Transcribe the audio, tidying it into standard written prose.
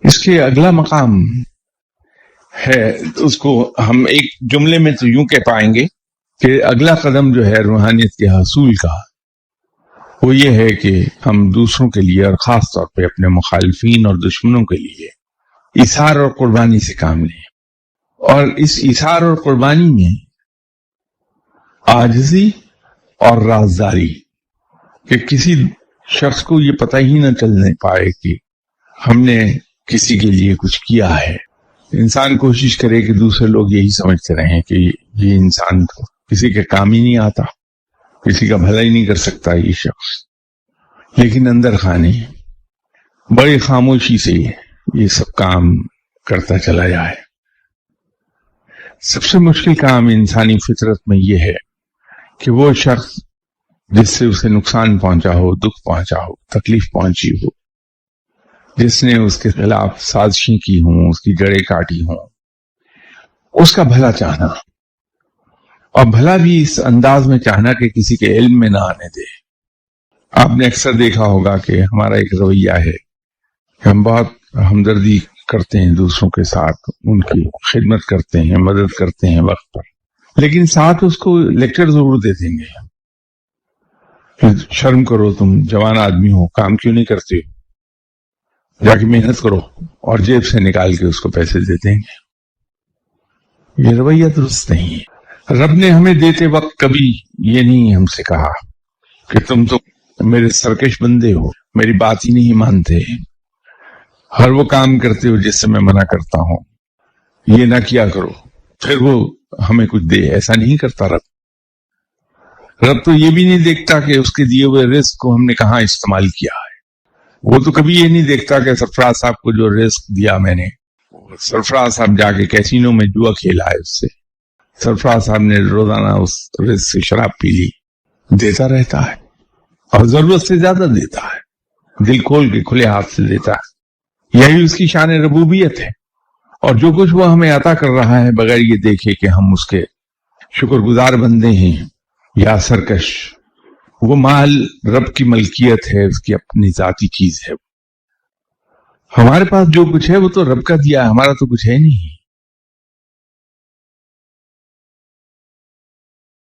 اس کے اگلا مقام ہے، اس کو ہم ایک جملے میں تو یوں کہہ پائیں گے کہ اگلا قدم جو ہے روحانیت کے حصول کا، وہ یہ ہے کہ ہم دوسروں کے لیے اور خاص طور پہ اپنے مخالفین اور دشمنوں کے لیے ایثار اور قربانی سے کام لیں، اور اس ایثار اور قربانی میں عاجزی اور رازداری، کہ کسی شخص کو یہ پتہ ہی نہ چلنے پائے کہ ہم نے کسی کے لیے کچھ کیا ہے۔ انسان کوشش کرے کہ دوسرے لوگ یہی سمجھتے رہیں کہ یہ انسان کسی کے کام ہی نہیں آتا، کسی کا بھلا ہی نہیں کر سکتا یہ شخص، لیکن اندر خانے بڑی خاموشی سے یہ سب کام کرتا چلا جائے۔ سب سے مشکل کام انسانی فطرت میں یہ ہے کہ وہ شخص جس سے اسے نقصان پہنچا ہو، دکھ پہنچا ہو، تکلیف پہنچی ہو، جس نے اس کے خلاف سازشیں کی ہوں، اس کی جڑیں کاٹی ہوں، اس کا بھلا چاہنا، اور بھلا بھی اس انداز میں چاہنا کہ کسی کے علم میں نہ آنے دے۔ آپ نے اکثر دیکھا ہوگا کہ ہمارا ایک رویہ ہے کہ ہم بہت ہمدردی کرتے ہیں دوسروں کے ساتھ، ان کی خدمت کرتے ہیں، مدد کرتے ہیں وقت پر، لیکن ساتھ اس کو لیکچر ضرور دے دیں گے کہ شرم کرو، تم جوان آدمی ہو، کام کیوں نہیں کرتے ہو، جا کے محنت کرو، اور جیب سے نکال کے اس کو پیسے دے دیں گے۔ یہ رویہ درست نہیں ہے۔ رب نے ہمیں دیتے وقت کبھی یہ نہیں ہم سے کہا کہ تم تو میرے سرکش بندے ہو، میری بات ہی نہیں مانتے، ہر وہ کام کرتے ہو جس سے میں منع کرتا ہوں، یہ نہ کیا کرو، پھر وہ ہمیں کچھ دے۔ ایسا نہیں کرتا رب۔ رب تو یہ بھی نہیں دیکھتا کہ اس کے دیے ہوئے رزق کو ہم نے کہاں استعمال کیا ہے۔ وہ تو کبھی یہ نہیں دیکھتا کہ سرفراز صاحب کو جو رزق دیا میں نے، سرفراز صاحب جا کے کیسینو میں جوا کھیلا ہے اس سے، سرفراز صاحب نے روزانہ اس رزق سے شراب پی لی۔ دیتا رہتا ہے، اور ضرورت سے زیادہ دیتا ہے، دل کھول کے کھلے ہاتھ سے دیتا ہے۔ یہی اس کی شان ربوبیت ہے، اور جو کچھ وہ ہمیں عطا کر رہا ہے بغیر یہ دیکھے کہ ہم اس کے شکر گزار بندے ہیں یا سرکش، وہ مال رب کی ملکیت ہے، اس کی اپنی ذاتی چیز ہے۔ ہمارے پاس جو کچھ ہے وہ تو رب کا دیا ہے، ہمارا تو کچھ ہے نہیں۔